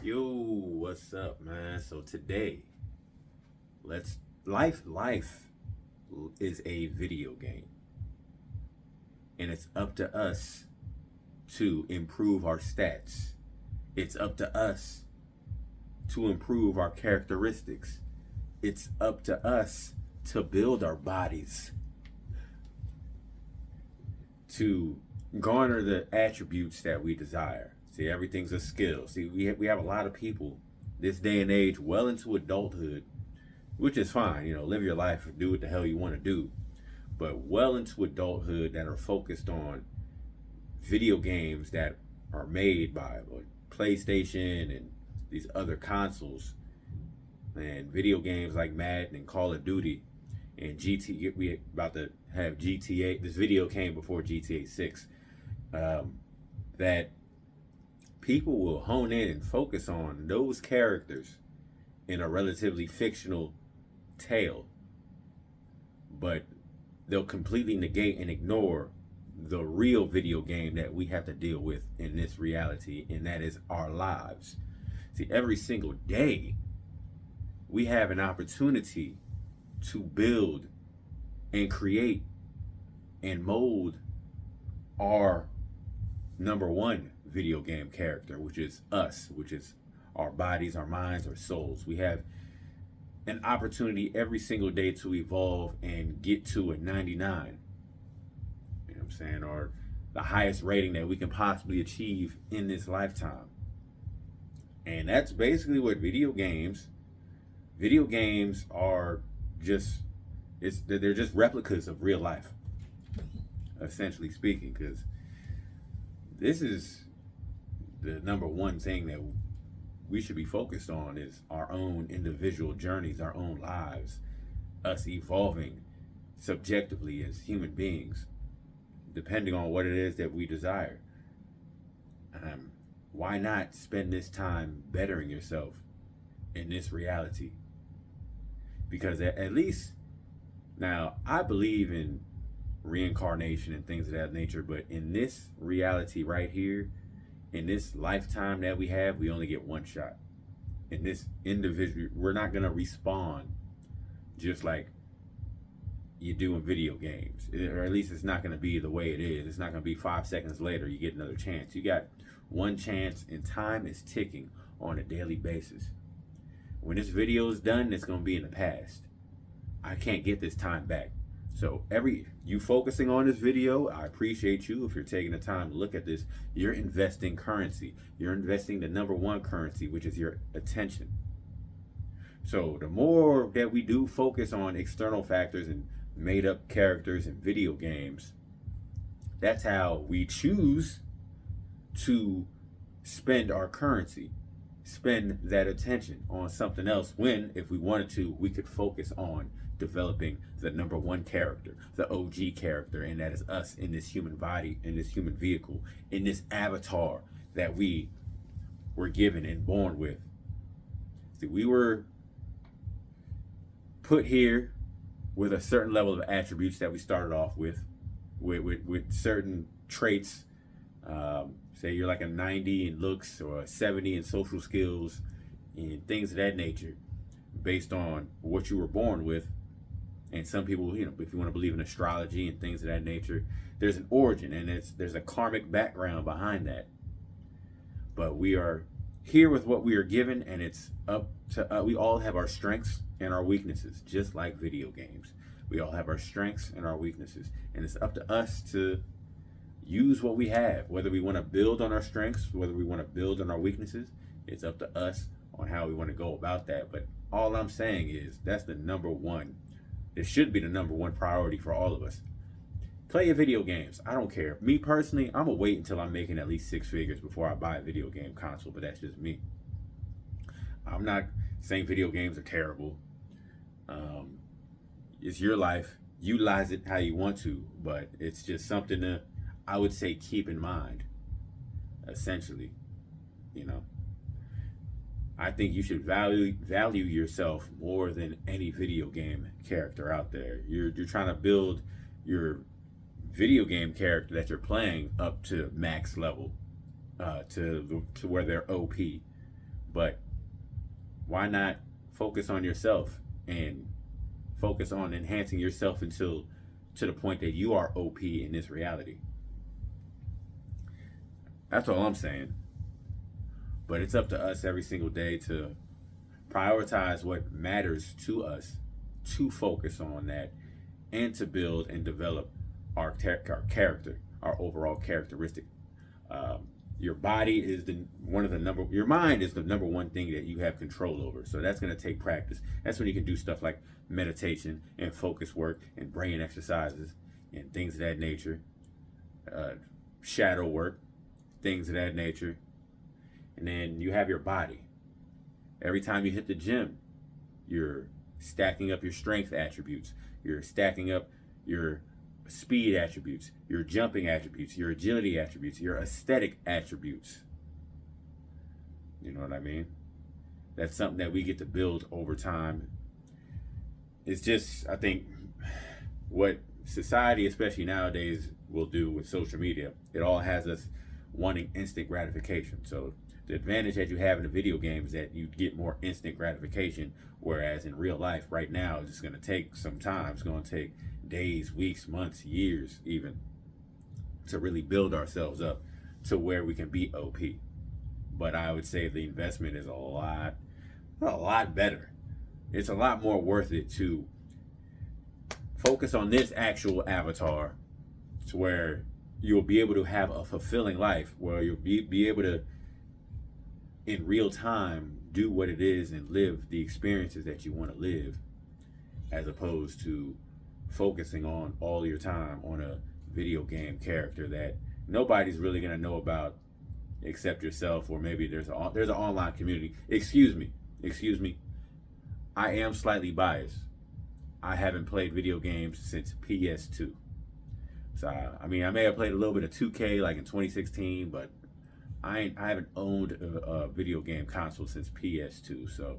Yo, what's up, man? So today, let's life is a video game, and it's up to us to improve our stats. It's up to us to improve our characteristics. It's up to us to build our bodies, to garner the attributes that we desire. See, everything's a skill. See, we have a lot of people this day and age well into adulthood, which is fine. Live your life, do what the hell you want to do, but well into adulthood that are focused on video games that are made by like PlayStation and these other consoles, and video games like Madden and Call of Duty and GTA. We about to have GTA. This video came before GTA 6. That people will hone in and focus on those characters in a relatively fictional tale, but they'll completely negate and ignore the real video game that we have to deal with in this reality, and that is our lives. See, every single day we have an opportunity to build and create and mold our number one video game character, which is us, which is our bodies, our minds, our souls. We have an opportunity every single day to evolve and get to a 99. You know what I'm saying? Or the highest rating that we can possibly achieve in this lifetime. And that's basically what video games are. Just they're just replicas of real life, essentially speaking, because this is the number one thing that we should be focused on is our own individual journeys, our own lives, us evolving subjectively as human beings, depending on what it is that we desire. Why not spend this time bettering yourself in this reality? Because at least now I believe in reincarnation and things of that nature, but in this reality right here, in this lifetime that we have, we only get one shot. In this individual, we're not gonna respawn just like you do in video games, or at least it's not gonna be the way it is. It's not gonna be 5 seconds later you get another chance. You got one chance, and time is ticking on a daily basis. When this video is done, it's gonna be in the past. I can't get this time back. So you focusing on this video, I appreciate you. If you're taking the time to look at this, you're investing currency. You're investing the number one currency, which is your attention. So the more that we do focus on external factors and made up characters in video games, that's how we choose to spend our currency, spend that attention on something else, when if we wanted to, we could focus on developing the number one character, the OG character, and that is us in this human body, in this human vehicle, in this avatar that we were given and born with. See, we were put here with a certain level of attributes that we started off with certain traits. Say you're like a 90 in looks or a 70 in social skills and things of that nature, based on what you were born with. And some people, if you want to believe in astrology and things of that nature, there's an origin, and there's a karmic background behind that. But we are here with what we are given, and it's up to we all have our strengths and our weaknesses, just like video games. We all have our strengths and our weaknesses, and it's up to us to use what we have. Whether we want to build on our strengths, whether we want to build on our weaknesses, it's up to us on how we want to go about that. But all I'm saying is that's the number one. It should be the number one priority for all of us. Play your video games. I don't care. Me personally, I'm gonna wait until I'm making at least 6 figures before I buy a video game console, but that's just me. I'm not saying video games are terrible. It's your life. Utilize it how you want to, but it's just something to, I would say, keep in mind. Essentially, you know, I think you should value yourself more than any video game character out there. You're trying to build your video game character that you're playing up to max level, to where they're OP. But why not focus on yourself and focus on enhancing yourself until to the point that you are OP in this reality? That's all I'm saying. But it's up to us every single day to prioritize what matters to us, to focus on that, and to build and develop our character, our overall characteristic. Your body is your mind is the number one thing that you have control over. So that's going to take practice. That's when you can do stuff like meditation and focus work and brain exercises and things of that nature, shadow work, things of that nature. And then you have your body. Every time you hit the gym, you're stacking up your strength attributes. You're stacking up your speed attributes, your jumping attributes, your agility attributes, your aesthetic attributes. You know what I mean? That's something that we get to build over time. It's just, I think, what society, especially nowadays, will do with social media. It all has us wanting instant gratification. So the advantage that you have in a video game is that you get more instant gratification, whereas in real life right now, it's going to take some time. It's going to take days, weeks, months, years even to really build ourselves up to where we can be OP. But I would say the investment is a lot better. It's a lot more worth it to focus on this actual avatar to where you'll be able to have a fulfilling life, where you'll be able to in real time do what it is and live the experiences that you want to live, as opposed to focusing on all your time on a video game character that nobody's really going to know about except yourself, or maybe there's an online community. Excuse me, I am slightly biased. I haven't played video games since PS2. So I mean, I may have played a little bit of 2K like in 2016, but I haven't owned a video game console since PS2. So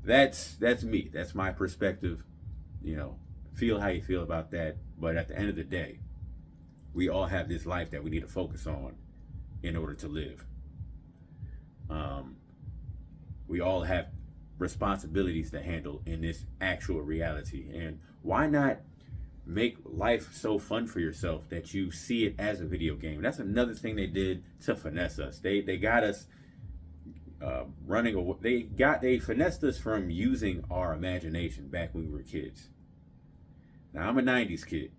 that's me. That's my perspective. You know, feel how you feel about that. But at the end of the day, we all have this life that we need to focus on in order to live. We all have responsibilities to handle in this actual reality. And why not make life so fun for yourself that you see it as a video game? That's another thing they did to finesse us. They got us running away. They finessed us from using our imagination back when we were kids. Now, I'm a 90s kid.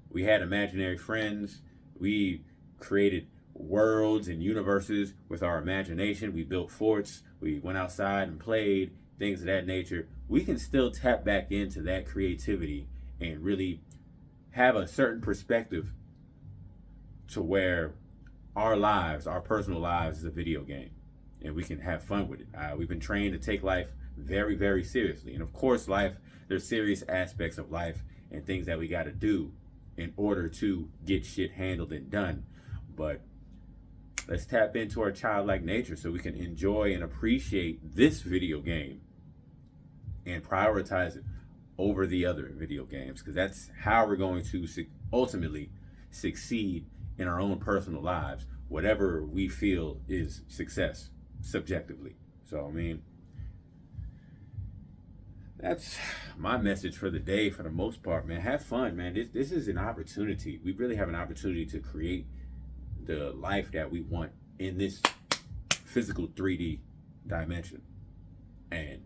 We had imaginary friends. We created worlds and universes with our imagination. We built forts. We went outside and played, things of that nature. We can still tap back into that creativity and really have a certain perspective to where our lives, our personal lives, is a video game, and we can have fun with it. We've been trained to take life very, very seriously. And of course, there's serious aspects of life and things that we got to do in order to get shit handled and done. But let's tap into our childlike nature so we can enjoy and appreciate this video game and prioritize it over the other video games, because that's how we're going to ultimately succeed in our own personal lives, whatever we feel is success subjectively. So I mean, that's my message for the day. For the most part, man, have fun, man. This is an opportunity. We really have an opportunity to create the life that we want in this physical 3D dimension. And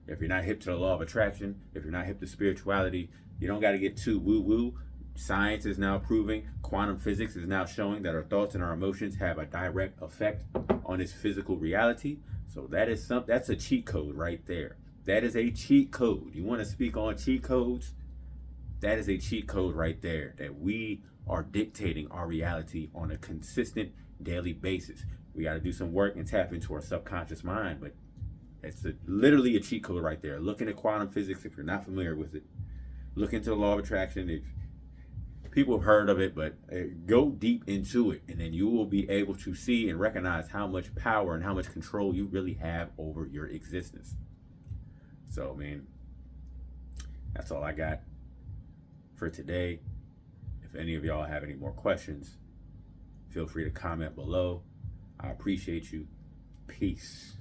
if you're not hip to the law of attraction, if you're not hip to spirituality, you don't got to get too woo-woo. Science is now proving, quantum physics is now showing that our thoughts and our emotions have a direct effect on this physical reality. So that's a cheat code right there. That is a cheat code. You want to speak on cheat codes? That is a cheat code right there, that we are dictating our reality on a consistent daily basis. We got to do some work and tap into our subconscious mind, but it's literally a cheat code right there. Look into quantum physics if you're not familiar with it. Look into the law of attraction. If people have heard of it, but go deep into it, and then you will be able to see and recognize how much power and how much control you really have over your existence. So, man, that's all I got for today. If any of y'all have any more questions, feel free to comment below. I appreciate you. Peace.